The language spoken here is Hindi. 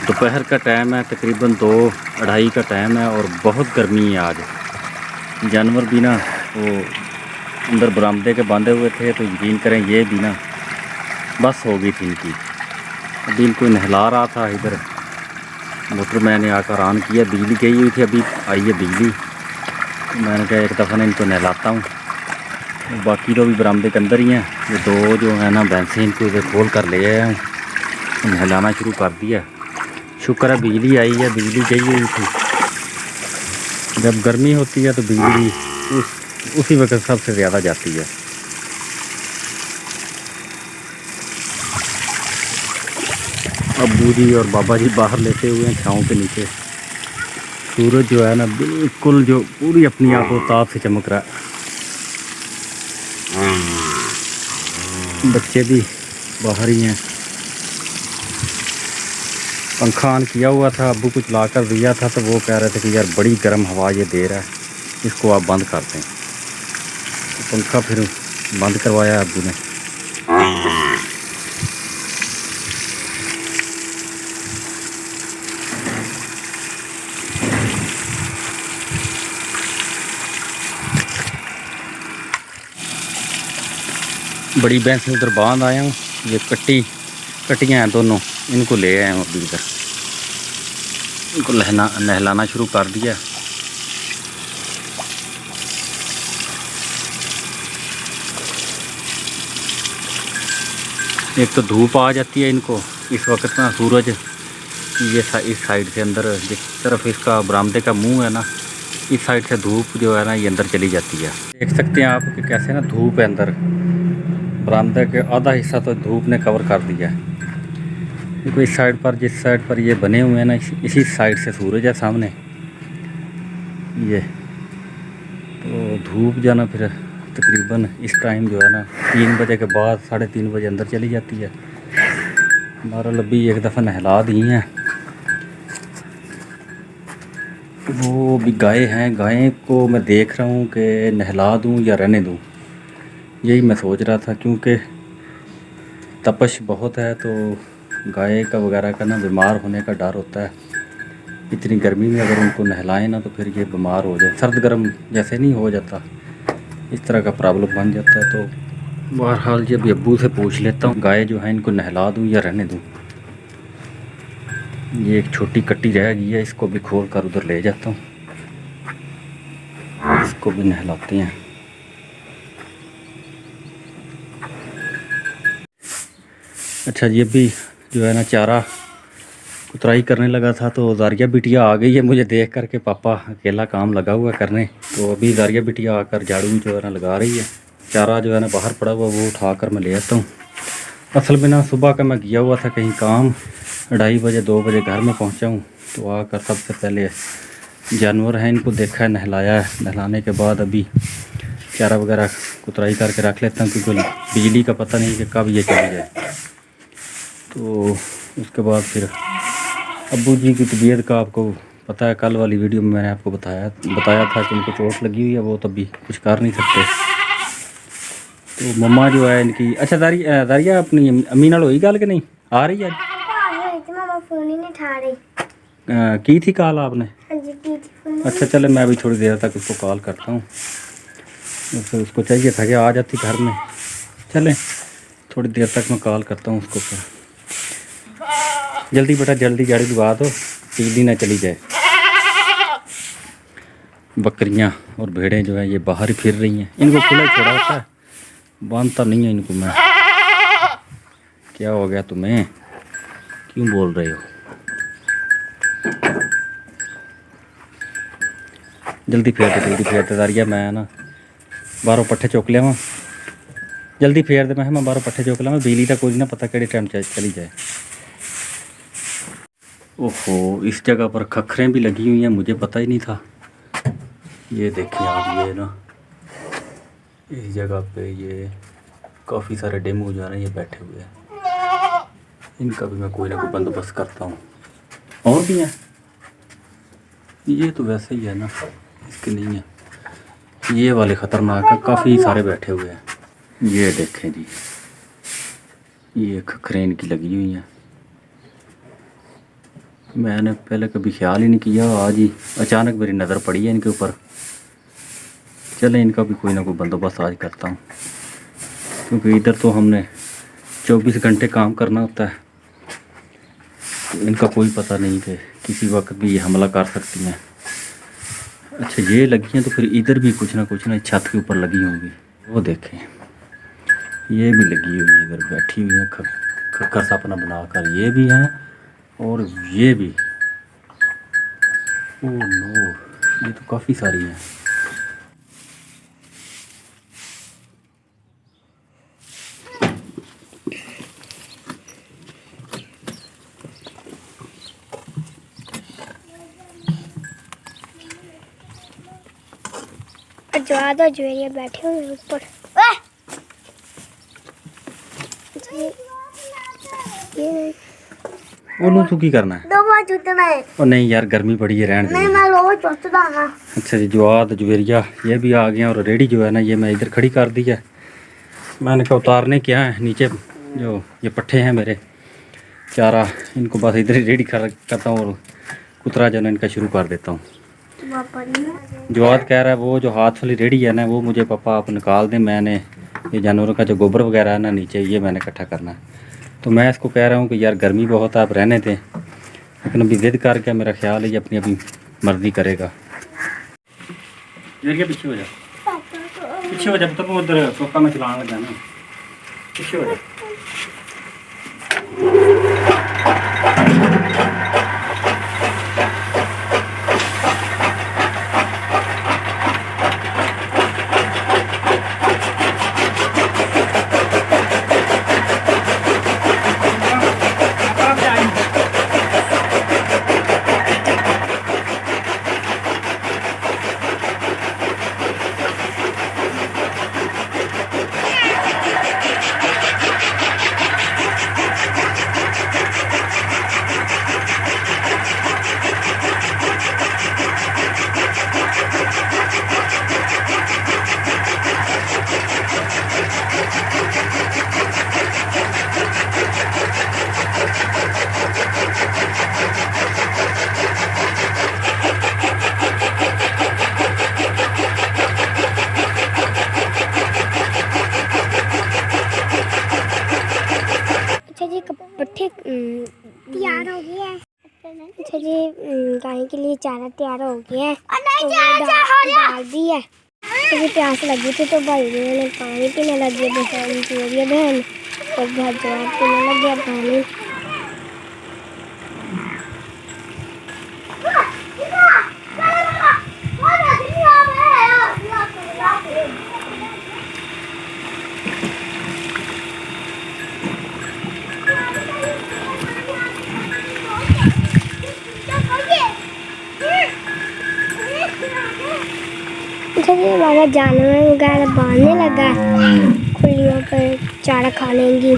दोपहर का टाइम है, तकरीबन 2-2:30 का टाइम है और बहुत गर्मी है आज। जानवर भी ना वो अंदर बरामदे के बांधे हुए थे, तो यकीन करें ये भी ना बस हो गई थी इनकी। अभी इनको नहला रहा था, इधर मोटर मैंने आकर ऑन किया, बिजली गई हुई थी, अभी आई है बिजली। तो मैंने कहा एक दफ़ा ना इनको नहलाता हूँ। बाकी तो अभी बरामदे के अंदर ही हैं। ये 2 जो है ना भैंसें, इनको इधर खोल कर ले आया हूँ, नहलाना शुरू कर दिया। शुक्र है बिजली आई है, बिजली गई हुई थी। जब गर्मी होती है तो बिजली उसी वक्त सबसे ज़्यादा जाती है। अब्बू जी और बाबा जी बाहर लेटे हुए हैं छाँव के नीचे। सूरज जो है ना बिल्कुल जो पूरी अपनी आफताब से चमक रहा है। बच्चे भी बाहर ही हैं। पंखा ऑन किया हुआ था, अब्बू कुछ ला कर दिया था, तो वो कह रहे थे कि यार बड़ी गर्म हवा ये दे रहा है, इसको आप बंद कर दें। तो पंखा फिर बंद करवाया अब्बू ने। बड़ी भैंसें उधर बांध आया हूँ, ये कटियाँ हैं दोनों, इनको ले आए हूँ अभी इधर। इनको नहलाना शुरू कर दिया। एक तो धूप आ जाती है इनको इस वक्त ना, सूरज ये इस साइड से अंदर, जिस तरफ इसका बरामदे का मुंह है ना, इस साइड से धूप जो है ना ये अंदर चली जाती है। देख सकते हैं आप कि कैसे ना धूप है अंदर, बरामदे के आधा हिस्सा तो धूप ने कवर कर दिया है। देखो इस साइड पर, जिस साइड पर ये बने हुए हैं ना, इसी साइड से सूरज है सामने ये। तो धूप जाना फिर तकरीबन इस टाइम जो है ना 3 बजे के बाद 3:30 बजे अंदर चली जाती है। हमारा लब्बी एक दफ़ा नहला दी हैं। वो भी गाय हैं, गाय को मैं देख रहा हूँ कि नहला दूँ या रहने दूँ, यही मैं सोच रहा था, क्योंकि तपश बहुत है तो गाय का वगैरह का ना बीमार होने का डर होता है। इतनी गर्मी में अगर उनको नहलाएं ना तो फिर ये बीमार हो जाए, सर्द गर्म जैसे नहीं हो जाता, इस तरह का प्रॉब्लम बन जाता है। तो बहरहाल जब अब्बू से पूछ लेता हूँ गाय जो है इनको नहला दूँ या रहने दूँ। ये एक छोटी कट्टी रह गई है, इसको भी खोल कर उधर ले जाता हूँ, इसको भी नहलाते हैं। अच्छा ये भी जो है ना चारा कुतराई करने लगा था, तो जारिया बिटिया आ गई है मुझे देख कर के पापा अकेला काम लगा हुआ करने। तो अभी जारिया बिटिया आकर झाड़ू जो है ना लगा रही है। चारा जो है ना बाहर पड़ा हुआ वो उठा कर मैं ले आता हूँ। असल में ना सुबह का मैं गया हुआ था कहीं काम, 2:30 बजे 2 बजे घर में पहुँचा हूँ। तो आकर सबसे पहले जानवर हैं इनको देखा है, नहलाया है। नहलाने के बाद अभी चारा वगैरह कुतराई करके रख लेता हूँ, क्योंकि बिजली का पता नहीं कि कब ये चली जाए। तो उसके बाद फिर अब्बू जी की तबीयत का आपको पता है, कल वाली वीडियो में मैंने आपको बताया था कि उनको चोट लगी हुई है, वो तभी कुछ कर नहीं सकते। तो मम्मा जो है इनकी, अच्छा दारिया अपनी अम्मी नाल होई गल कि नहीं आ रही है? की थी कॉल आपने? अच्छा चले, मैं भी थोड़ी देर तक उसको कॉल करता हूँ। उसको चाहिए था कि आ जाती घर में। चले थोड़ी देर तक मैं कॉल करता हूँ उसको। फिर जल्दी बेटा जल्दी गाड़ी लगा दो, बिजली ना चली जाए। बकरियाँ और भेड़ें जो है ये बाहर ही फिर रही हैं, इनको खुला ही छोड़ा होता है, बांधता नहीं है इनको मैं। क्या हो गया तुम्हें, क्यों बोल रहे हो? जल्दी फेर दे दारिया, मैं ना बाहरों पट्ठे चुक लिया, जल्दी फेर दे, मैं बाहरों पट्ठे चुक लिया। बिजली का कोई ना पता कि टाइम चली जाए। ओहो, इस जगह पर खखरें भी लगी हुई हैं, मुझे पता ही नहीं था। ये देखिए आप, ये ना इस जगह पे ये काफ़ी सारे डेमो जो है ना ये बैठे हुए हैं, इनका भी मैं कोई ना कोई बंदोबस्त करता हूँ। और भी हैं, ये तो वैसे ही है ना, इसके नहीं है। ये वाले ख़तरनाक है, काफ़ी सारे बैठे हुए हैं। ये देखें जी, ये खखरें इनकी लगी हुई हैं। मैंने पहले कभी ख्याल ही नहीं किया, आज ही अचानक मेरी नज़र पड़ी है इनके ऊपर। चलें इनका भी कोई ना कोई बंदोबस्त आज करता हूँ, क्योंकि इधर तो हमने 24 घंटे काम करना होता है, तो इनका कोई पता नहीं कि किसी वक्त भी ये हमला कर सकती हैं। अच्छा ये लगी हैं तो फिर इधर भी कुछ ना छत के ऊपर लगी होंगी। वो देखें ये भी लगी हुई है, इधर बैठी हुई है खक्कर सा अपना बनाकर, ये भी हैं और ये भी। ओह नो, ये तो काफ़ी सारी हैं। ज्यादा ज्वेरिया बैठे हुए ऊपर। ओनू तू की करना है? दो बार चुटना है। और नहीं यार गर्मी बड़ी है, रहने दे। नहीं मैं रोज चुटता हूं। अच्छा जी, जवाद जवेरिया ये भी आ गए हैं और रेडी जो है ना ये मैं इधर खड़ी कर दी है। मैंने कहा उतारने क्या है नीचे, जो ये पट्ठे हैं मेरे चारा, इनको बस इधर ही रेडी करता हूँ और कुतरा जो है ना इनका शुरू कर देता हूँ। जवाद कह रहा है वो जो हाथ वाली रेडी है ना वो मुझे पापा आप निकाल दें, मैंने ये जानवरों का जो गोबर वगैरह है ना नीचे ये मैंने इकट्ठा करना है। तो मैं इसको कह रहा हूँ कि यार गर्मी बहुत है आप रहने दें, लेकिन अभी जिद करके मेरा ख्याल है ये अपनी अभी मर्जी करेगा। पीछे हो जा, पीछे हो जा, तब उधर टोका में चलाने लगा ना, पीछे हो जा। पट्ठे तैयार हो गए हैं। अच्छा जी गाय के लिए चारा तैयार हो गया है, तो डाल दी है। मुझे प्यास लगी थी तो भाई ने पानी पीने लगे, बहन और घर जवाब पीने लग गया पानी। हमारा जानवर वगैरह बांधने लगा है, खुलियों पर चारा खा लेंगी।